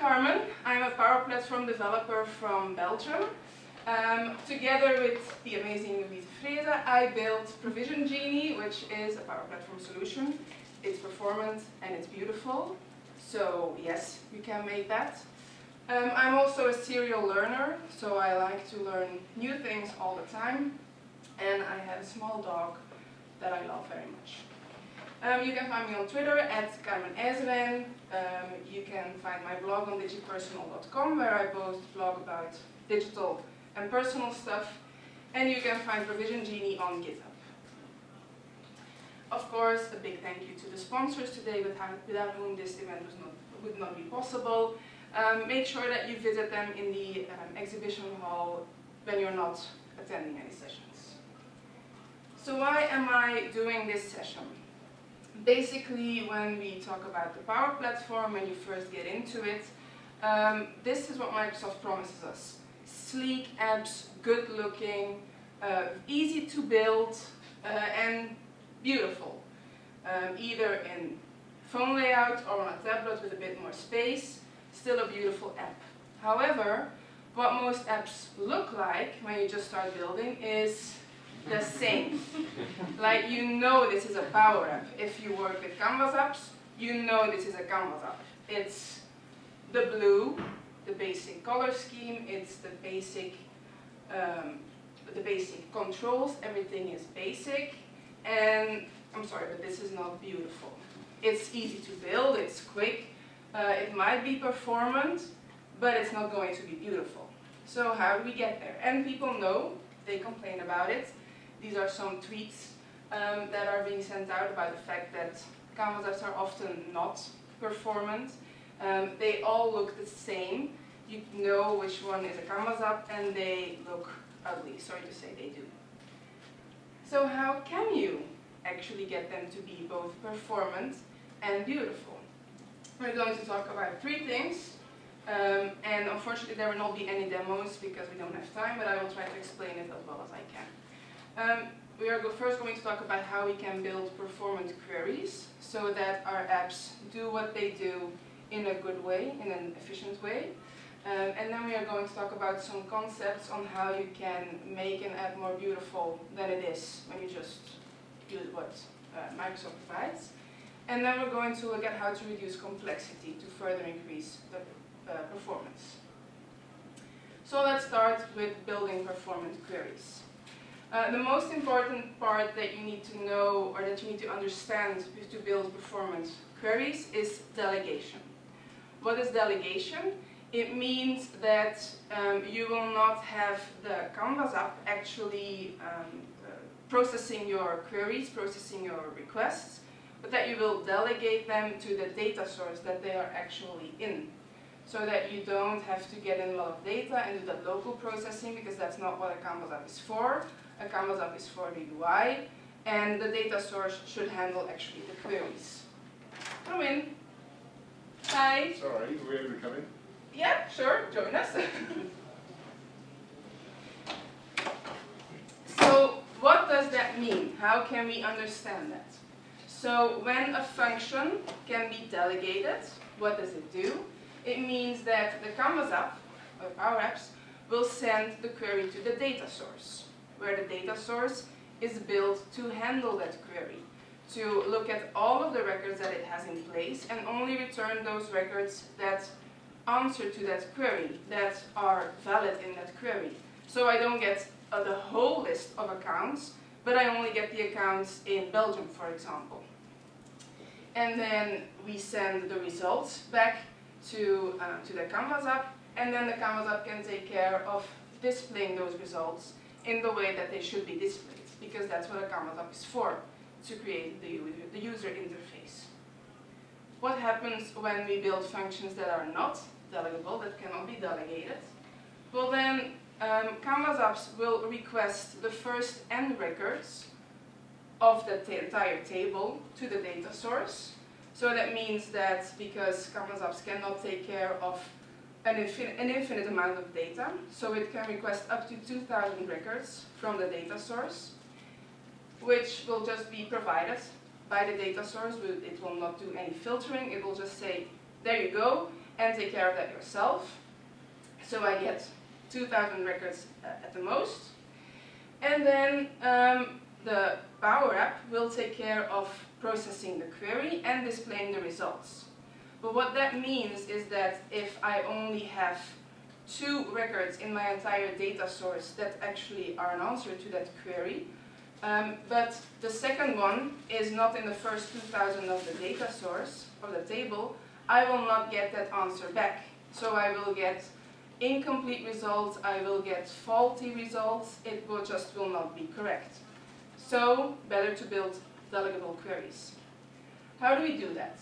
Carmen. I'm a Power Platform developer from Belgium. Together with the amazing Louise Freze, I built Provision Genie, which is a Power Platform solution. It's performant and it's beautiful. So yes, you can make that. I'm also a serial learner, so I like to learn new things all the time. And I have a small dog that I love very much. You can find me on Twitter at Carmen Ysewijn. You can find my blog on digipersonal.com, where I both blog about digital and personal stuff. And you can find Provision Genie on GitHub. Of course, a big thank you to the sponsors today, without whom this event would not be possible. Make sure that you visit them in the exhibition hall when you're not attending any sessions. So why am I doing this session? Basically, when we talk about the Power Platform, when you first get into it, this is what Microsoft promises us. Sleek apps, good looking, easy to build, and beautiful. Either in phone layout or on a tablet with a bit more space, still a beautiful app. However, what most apps look like when you just start building is the same. Like, you know this is a Power app. If you work with Canvas apps, you know this is a Canvas app. It's the blue, the basic color scheme, it's the basic controls, everything is basic, and I'm sorry, but this is not beautiful. It's easy to build, it's quick, it might be performant, but it's not going to be beautiful. So how do we get there? And people know, they complain about it. These are some tweets that are being sent out about the fact that Canvas apps are often not performant. They all look the same. You know which one is a Canvas app, and they look ugly. Sorry to say, they do. So how can you actually get them to be both performant and beautiful? We're going to talk about three things. And unfortunately there will not be any demos because we don't have time, but I will try to explain it as well as I can. We are first going to talk about how we can build performant queries so that our apps do what they do in a good way, in an efficient way. And then we are going to talk about some concepts on how you can make an app more beautiful than it is when you just use what Microsoft provides. And then we're going to look at how to reduce complexity to further increase the performance. So let's start with building performant queries. The most important part that you need to know, or that you need to understand to build performant queries, is delegation. What is delegation? It means that you will not have the Canvas app actually processing your queries, processing your requests, but that you will delegate them to the data source that they are actually in. So that you don't have to get in a lot of data and do that local processing, because that's not what a Canvas app is for. A Canvas app is for the UI, and the data source should handle actually the queries. Come in. Hi. Sorry, are we able to come in? Yeah, sure, join us. So what does that mean? How can we understand that? So when a function can be delegated, what does it do? It means that the Canvas app, or Power Apps, will send the query to the data source, where the data source is built to handle that query, to look at all of the records that it has in place and only return those records that answer to that query, that are valid in that query. So I don't get the whole list of accounts, but I only get the accounts in Belgium, for example. And then we send the results back to the Canvas app, and then the Canvas app can take care of displaying those results in the way that they should be displayed, because that's what a Canvas app is for, to create the user interface. What happens when we build functions that are not delegable, that cannot be delegated? Well then, Canvas apps will request the first n records of the entire table to the data source. So that means that because Canvas apps cannot take care of an infinite amount of data, so it can request up to 2,000 records from the data source, which will just be provided by the data source. It will not do any filtering, it will just say, there you go, and take care of that yourself. So I get 2,000 records at the most. And then the Power App will take care of processing the query and displaying the results. But what that means is that if I only have 2 records in my entire data source that actually are an answer to that query, but the second one is not in the first 2,000 of the data source, of the table, I will not get that answer back. So I will get incomplete results, I will get faulty results, it will not be correct. So, better to build delegable queries. How do we do that?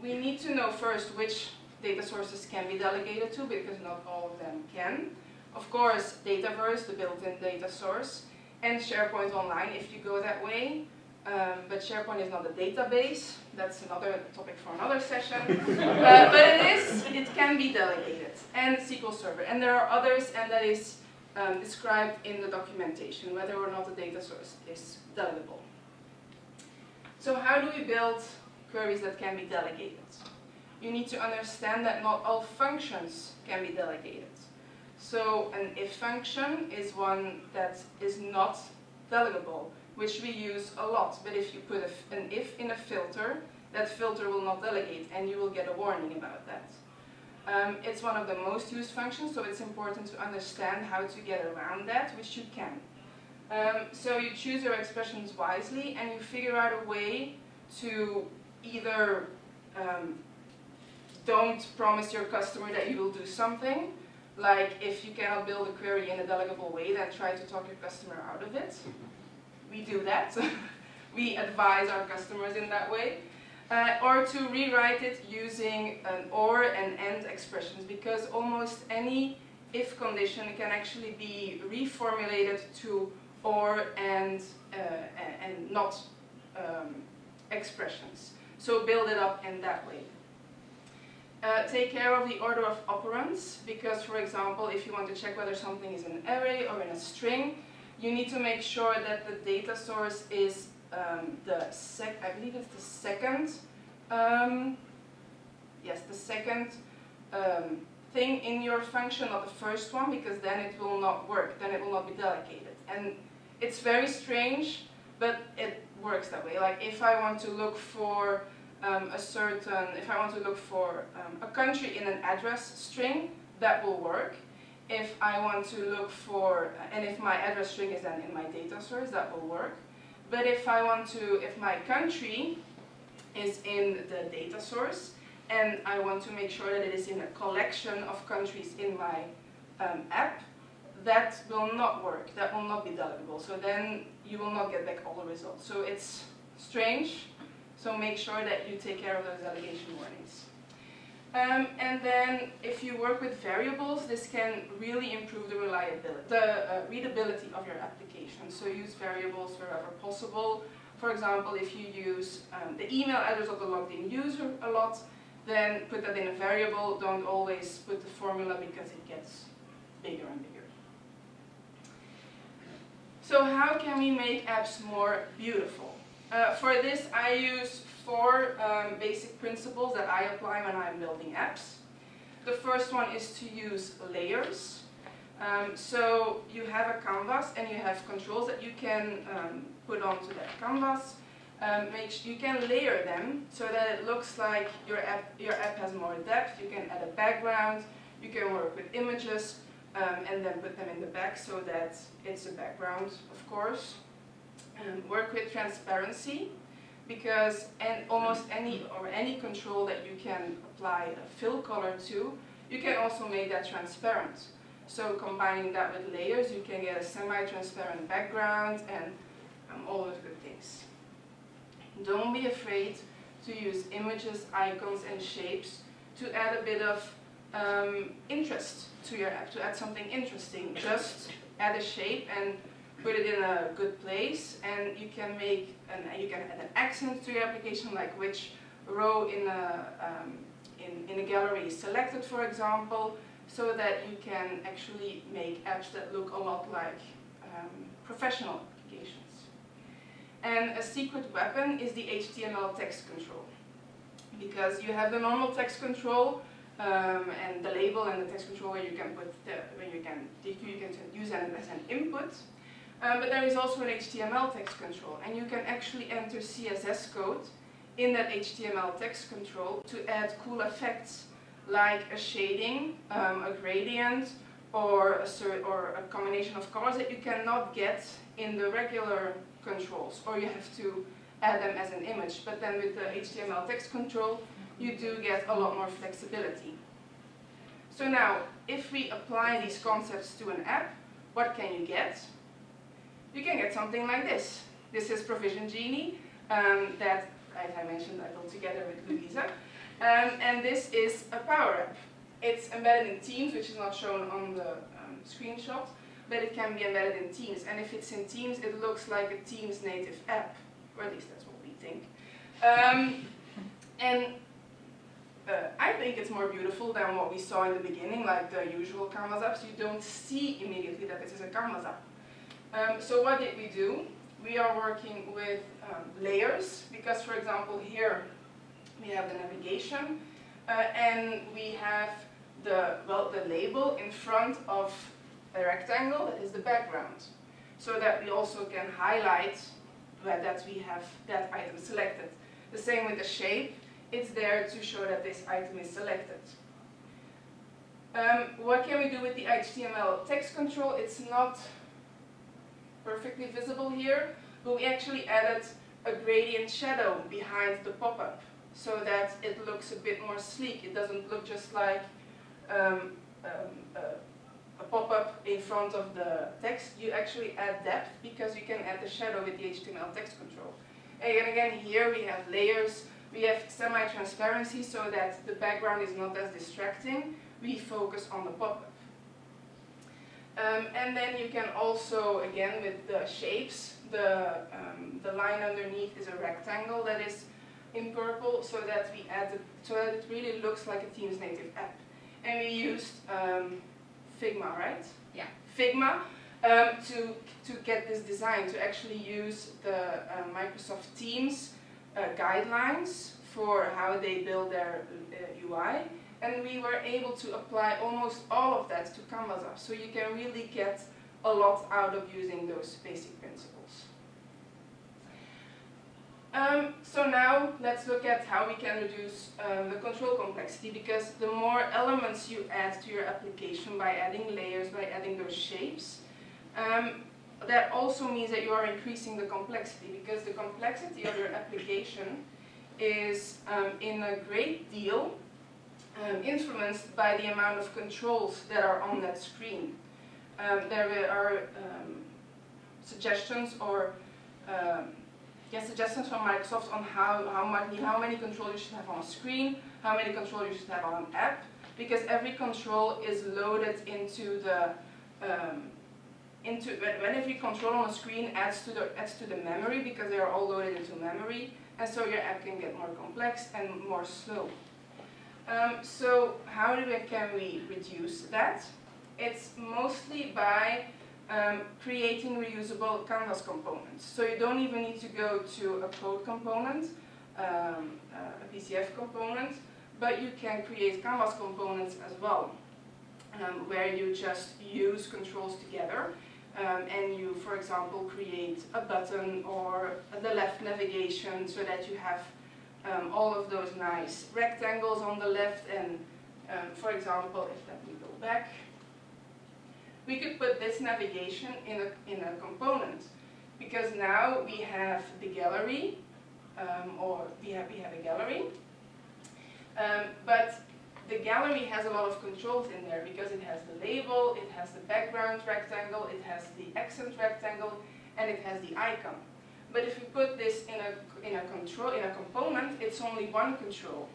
We need to know first which data sources can be delegated to, because not all of them can. Of course, Dataverse, the built-in data source, and SharePoint Online if you go that way. But SharePoint is not a database, that's another topic for another session. But it can be delegated, and SQL Server. And there are others, and that is described in the documentation, whether or not the data source is delegable. So how do we build queries that can be delegated? You need to understand that not all functions can be delegated. So an if function is one that is not delegable, which we use a lot. But if you put an if in a filter, that filter will not delegate, and you will get a warning about that. It's one of the most used functions, so it's important to understand how to get around that, which you can. So you choose your expressions wisely, and you figure out a way to either don't promise your customer that you will do something, like if you cannot build a query in a delegable way, then try to talk your customer out of it. We do that. We advise our customers in that way. Or to rewrite it using an or and and expressions, because almost any if condition can actually be reformulated to or and not expressions. So build it up in that way. Take care of the order of operands, because for example, if you want to check whether something is in an array or in a string, you need to make sure that the data source is I believe it's the second, the second thing in your function, not the first one, because then it will not work, then it will not be delegated. And it's very strange, but it works that way. Like if I want to look for if I want to look for a country in an address string, that will work. If I want to look for, and if my address string is then in my data source, that will work. But if my country is in the data source, and I want to make sure that it is in a collection of countries in my app, that will not work, that will not be delegable. So then you will not get back all the results. So it's strange, so make sure that you take care of those delegation warnings. And then if you work with variables, this can really improve the readability of your application. So use variables wherever possible. For example, if you use the email address of the logged in user a lot, then put that in a variable. Don't always put the formula, because it gets bigger and bigger. So how can we make apps more beautiful? For this, I use 4 basic principles that I apply when I'm building apps. The first one is to use layers. So you have a canvas and you have controls that you can put onto that canvas. You can layer them so that it looks like your app has more depth. You can add a background, you can work with images, and then put them in the back so that it's a background, of course. Work with transparency, because almost any control that you can apply a fill color to, you can also make that transparent. So combining that with layers, you can get a semi-transparent background and all those good things. Don't be afraid to use images, icons, and shapes to add a bit of interest to your app, to add something interesting. Just add a shape and put it in a good place, and you can you can add an accent to your application, like which row in a gallery is selected, for example, so that you can actually make apps that look a lot like professional applications. And a secret weapon is the HTML text control. because you have the normal text control and the label and the text control where you can put you can use it as an input. But there is also an HTML text control, and you can actually enter CSS code in that HTML text control to add cool effects like a shading, a gradient, or a combination of colors that you cannot get in the regular controls, or you have to add them as an image. But then with the HTML text control, you do get a lot more flexibility. So now, if we apply these concepts to an app, what can you get? You can get something like this. This is Provision Genie that, as I mentioned, I built together with Louisa. And this is a Power App. It's embedded in Teams, which is not shown on the screenshot, but it can be embedded in Teams. And if it's in Teams, it looks like a Teams native app, or at least that's what we think. I think it's more beautiful than what we saw in the beginning, like the usual Canvas apps. You don't see immediately that this is a Canvas app. So what did we do? We are working with layers, because for example here we have the navigation, and we have the label in front of a rectangle that is the background, so that we also can highlight that we have that item selected. The same with the shape, it's there to show that this item is selected. What can we do with the HTML text control? It's not perfectly visible here, but we actually added a gradient shadow behind the pop-up so that it looks a bit more sleek. It doesn't look just like a pop-up in front of the text. You actually add depth because you can add the shadow with the HTML text control. And again, here we have layers, we have semi-transparency so that the background is not as distracting. We focus on the pop-up. And then you can also, again with the shapes, the line underneath is a rectangle that is in purple, so that we add so that it really looks like a Teams native app. And we used Figma, right? Yeah. Figma to get this design, to actually use the Microsoft Teams guidelines for how they build their UI. And we were able to apply almost all of that to Canvas apps. So you can really get a lot out of using those basic principles. So now let's look at how we can reduce the control complexity, because the more elements you add to your application by adding layers, by adding those shapes, that also means that you are increasing the complexity, because the complexity of your application is in a great deal influenced by the amount of controls that are on that screen. There are suggestions or suggestions from Microsoft on how many controls you should have on a screen, how many controls you should have on an app, because every control is loaded into the when every control on a screen adds to the memory, because they are all loaded into memory, and so your app can get more complex and more slow. So how can we reduce that? It's mostly by creating reusable Canvas components. So you don't even need to go to a code component, a PCF component, but you can create Canvas components as well, where you just use controls together. And you, for example, create a button or the left navigation so that you have all of those nice rectangles on the left. And for example, if let me go back, we could put this navigation in a component, because now we have the gallery, or we have a gallery, but the gallery has a lot of controls in there, because it has the label, it has the background rectangle, it has the accent rectangle, and it has the icon. But if you put this in a component, it's only one control.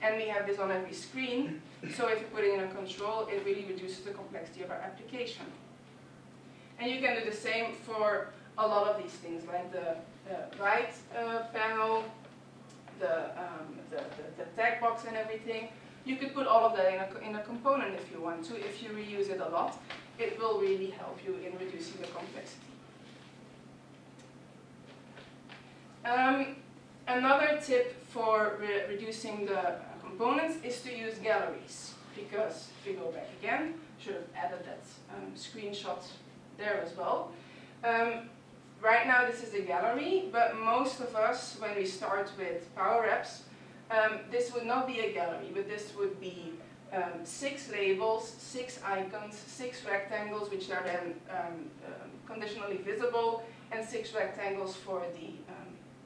And we have this on every screen, so if you put it in a control, it really reduces the complexity of our application. And you can do the same for a lot of these things, like the right panel, the tag box and everything. You could put all of that in a component if you want to. If you reuse it a lot, it will really help you in reducing the complexity. Another tip for reducing the components is to use galleries, because if we go back again, should have added that screenshot there as well. Right now this is a gallery, but most of us, when we start with Power Apps, this would not be a gallery, but this would be 6 labels, 6 icons, 6 rectangles, which are then conditionally visible, and 6 rectangles for the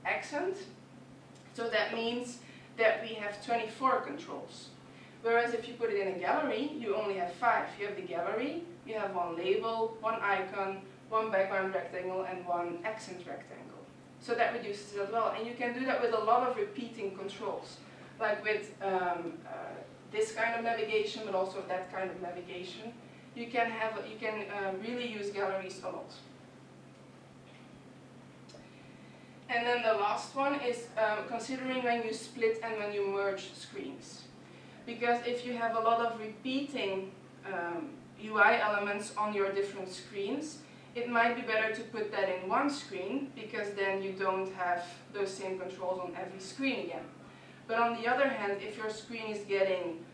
accent. So that means that we have 24 controls. Whereas if you put it in a gallery, you only have 5. You have the gallery, you have 1 label, 1 icon, 1 background rectangle, and 1 accent rectangle. So that reduces it as well. And you can do that with a lot of repeating controls, like with this kind of navigation, but also that kind of navigation. You can really use galleries a lot. And then the last one is considering when you split and when you merge screens. Because if you have a lot of repeating UI elements on your different screens, it might be better to put that in one screen, because then you don't have those same controls on every screen again. But on the other hand, if your screen is getting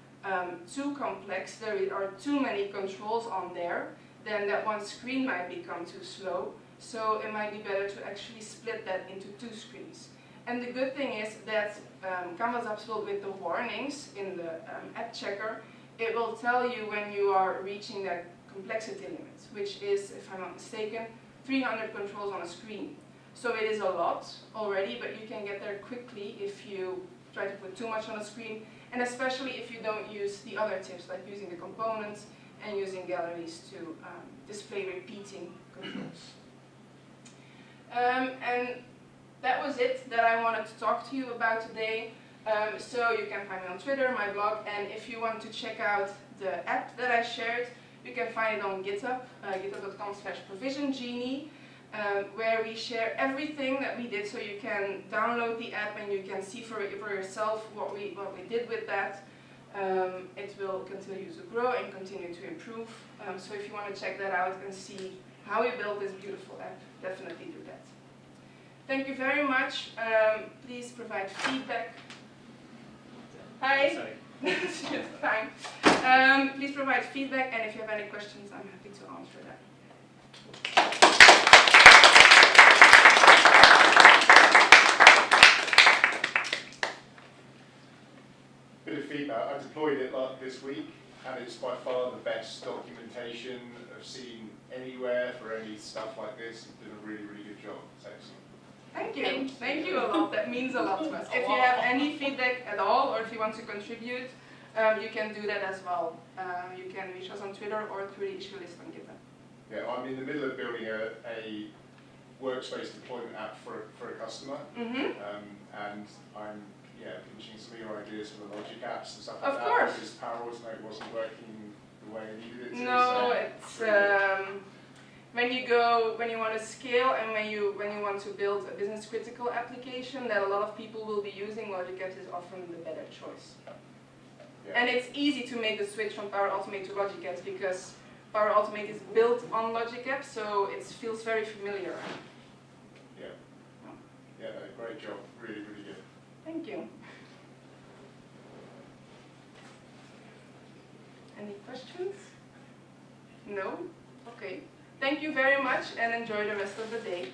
too complex, there are too many controls on there, then that one screen might become too slow. So it might be better to actually split that into 2 screens. And the good thing is that Canvas apps will, with the warnings in the app checker, it will tell you when you are reaching that complexity limit, which is, if I'm not mistaken, 300 controls on a screen. So it is a lot already, but you can get there quickly if you try to put too much on a screen, and especially if you don't use the other tips, like using the components and using galleries to display repeating controls. And that was it that I wanted to talk to you about today. So you can find me on Twitter, my blog, and if you want to check out the app that I shared, you can find it on GitHub, github.com/provisiongenie, where we share everything that we did, so you can download the app and you can see for yourself what we did with that. It will continue to grow and continue to improve. So if you want to check that out and see how we built this beautiful app, definitely do that. Thank you very much. Please provide feedback. Hi. Fine. Please provide feedback, and if you have any questions, I'm happy to answer them. Bit of feedback. I deployed it this week, and it's by far the best documentation I've seen anywhere for any stuff like this. You've done a really, really good job. It's excellent. Thank you. Thank you a lot. That means a lot to us. If you have any feedback at all, or if you want to contribute, you can do that as well. You can reach us on Twitter or through the issue list on GitHub. Yeah, I'm in the middle of building a workspace deployment app for a customer, and I'm pinching some of your ideas for the logic apps and stuff like that. Of course. Because Power Automate wasn't working the way I needed it to. No, so it's when you want to scale and when you want to build a business critical application that a lot of people will be using, Logic Apps is often the better choice. Yeah. And it's easy to make the switch from Power Automate to Logic Apps because Power Automate is built on Logic Apps, so it feels very familiar. Yeah. Yeah, great job. Really, really good. Thank you. Any questions? No? Okay. Thank you very much and enjoy the rest of the day.